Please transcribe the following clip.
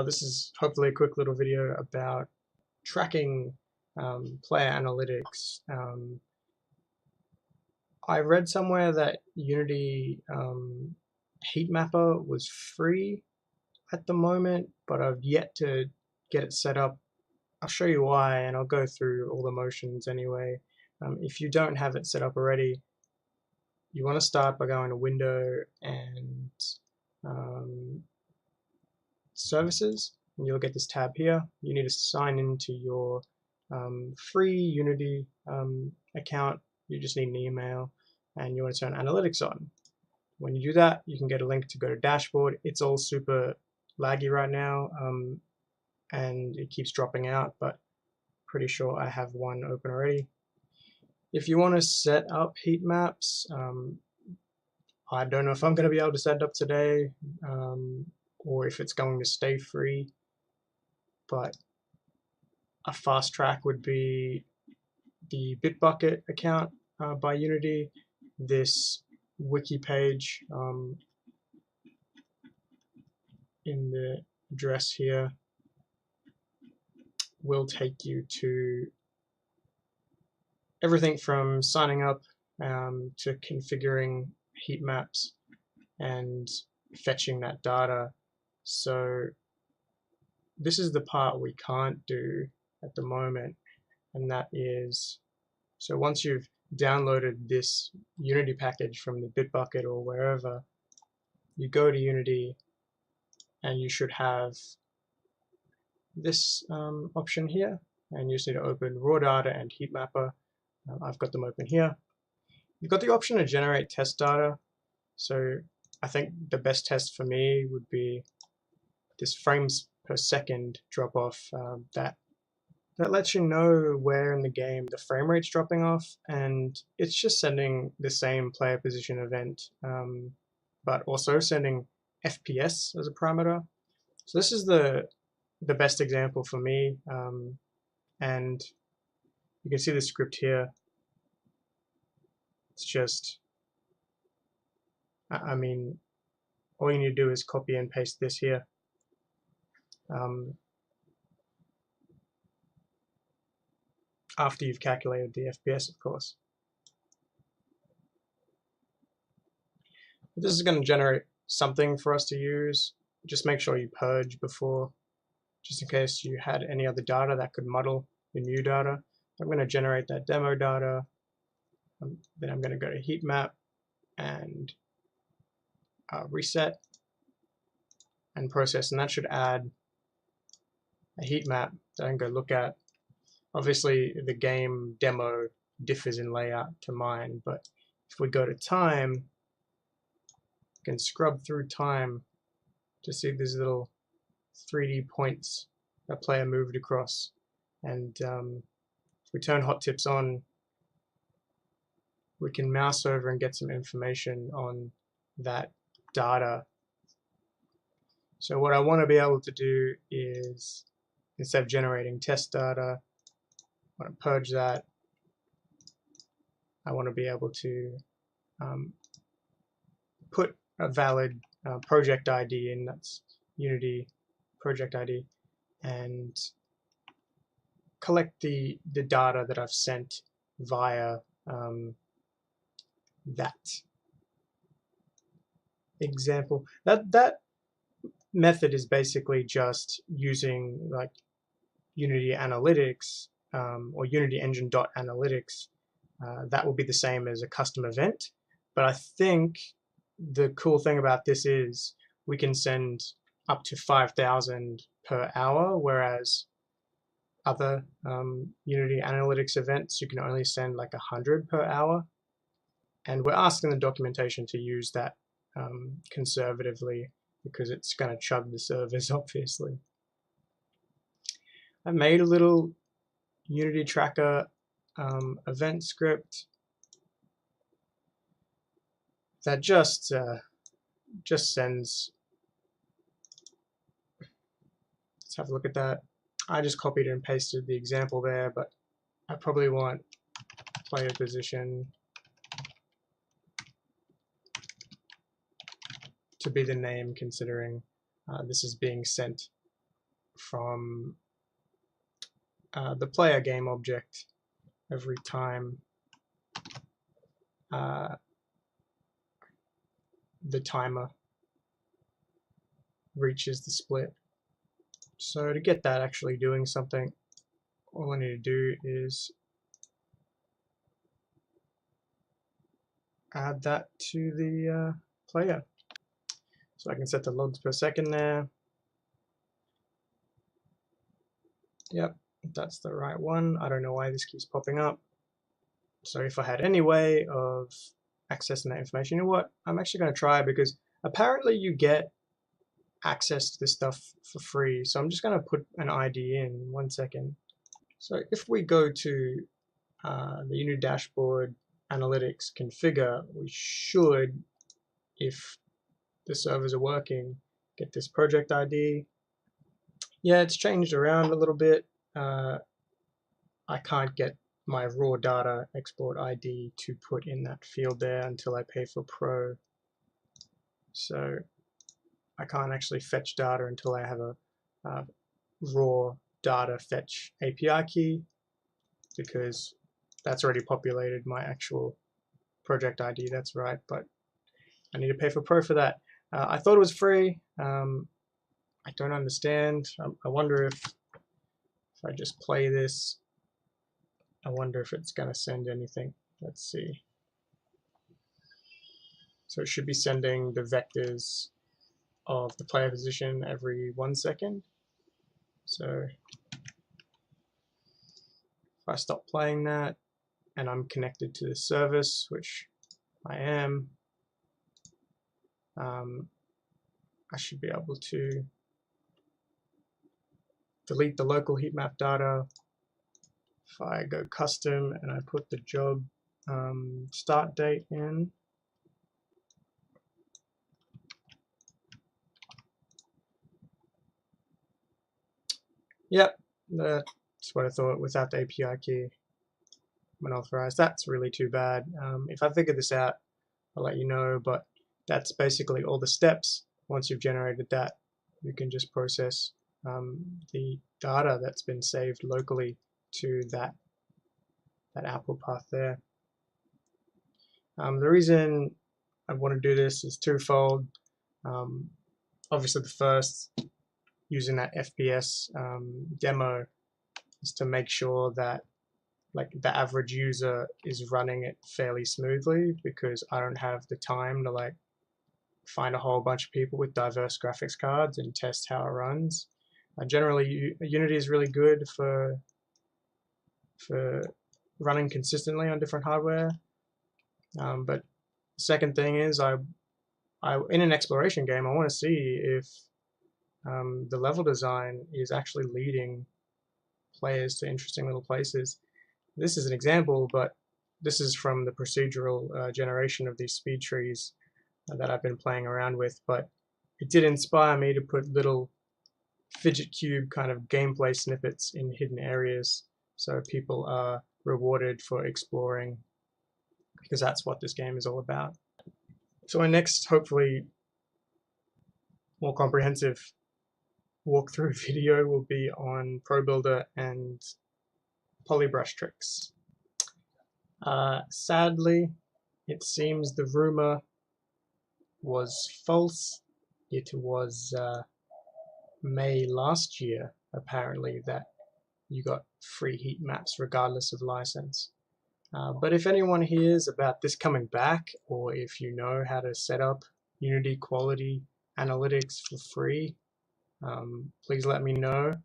This is hopefully a quick little video about tracking player analytics. I read somewhere that Unity Heatmapper was free at the moment, but I've yet to get it set up. I'll show you why, and I'll go through all the motions anyway. If you don't have it set up already, you want to start by going to Window and Services, and you'll get this tab here. You need to sign into your free Unity account. You just need an email, and you want to turn analytics on. When you do that, you can get a link to go to dashboard. It's all super laggy right now, and it keeps dropping out, but pretty sure I have one open already. If you want to set up heat maps, I don't know if I'm going to be able to set it up today, or if it's going to stay free, but a fast track would be the Bitbucket account by Unity. This wiki page in the address here will take you to everything from signing up to configuring heat maps and fetching that data. So this is the part we can't do at the moment, and that is, so once you've downloaded this Unity package from the Bitbucket or wherever, you go to Unity and you should have this option here, and you just need to open raw data and heatmapper. I've got them open here. You've got the option to generate test data. So I think the best test for me would be this frames per second drop off. That lets you know where in the game the frame rate's dropping off, and it's just sending the same player position event, but also sending FPS as a parameter. So this is the best example for me, and you can see the script here. It's just, I mean, all you need to do is copy and paste this here. After you've calculated the FPS, of course. But this is going to generate something for us to use. Just make sure you purge before, just in case you had any other data that could muddle your new data. I'm going to generate that demo data. Then I'm going to go to heat map and reset and process, and that should add a heat map that I can go look at. Obviously, the game demo differs in layout to mine, but if we go to time, you can scrub through time to see these little 3D points a player moved across. And if we turn hot tips on, we can mouse over and get some information on that data. So what I want to be able to do is, instead of generating test data, I want to purge that. I want to be able to put a valid project ID in, that's Unity project ID, and collect the data that I've sent via that example. That method is basically just using like Unity Analytics or Unity Engine.Analytics. That will be the same as a custom event, but I think the cool thing about this is we can send up to 5,000 per hour, whereas other Unity Analytics events you can only send like 100 per hour. And we're asking the documentation to use that conservatively because it's going to chug the servers, obviously. I made a little Unity tracker event script that just sends. Let's have a look at that. I just copied and pasted the example there, but I probably want player position to be the name, considering this is being sent from the player game object every time the timer reaches the split. So to get that actually doing something, all I need to do is add that to the player. So I can set the logs per second there. Yep, that's the right one. I don't know why this keeps popping up. So if I had any way of accessing that information, you know what? I'm actually going to try, because apparently you get access to this stuff for free. So I'm just going to put an ID in 1 second. So if we go to the Unity dashboard, analytics, configure, we should, if the servers are working, get this project ID. Yeah, it's changed around a little bit. I can't get my raw data export ID to put in that field there until I pay for Pro. So I can't actually fetch data until I have a raw data fetch API key, because that's already populated my actual project ID. That's right, but I need to pay for Pro for that. I thought it was free. I don't understand. I wonder if I just play this, I wonder if it's going to send anything. Let's see. So it should be sending the vectors of the player position every 1 second. So if I stop playing that and I'm connected to the service, which I am, I should be able to delete the local heat map data. If I go custom and I put the job start date in, yep, that's what I thought. Without the API key, unauthorized. That's really too bad. If I figure this out, I'll let you know, but that's basically all the steps. Once you've generated that, you can just process the data that's been saved locally to that output path there. The reason I want to do this is twofold. Obviously, the first, using that FPS demo, is to make sure that like the average user is running it fairly smoothly, because I don't have the time to like find a whole bunch of people with diverse graphics cards and test how it runs. Generally, Unity is really good for running consistently on different hardware. But the second thing is, I in an exploration game, I want to see if the level design is actually leading players to interesting little places. This is an example, but this is from the procedural generation of these speed trees that I've been playing around with, but it did inspire me to put little fidget cube kind of gameplay snippets in hidden areas, so people are rewarded for exploring, because that's what this game is all about. So my next, hopefully more comprehensive walkthrough video will be on ProBuilder and polybrush tricks. Sadly, it seems the rumor was false. It was May last year, apparently, that you got free heat maps regardless of license. But if anyone hears about this coming back, or if you know how to set up Unity quality analytics for free, please let me know.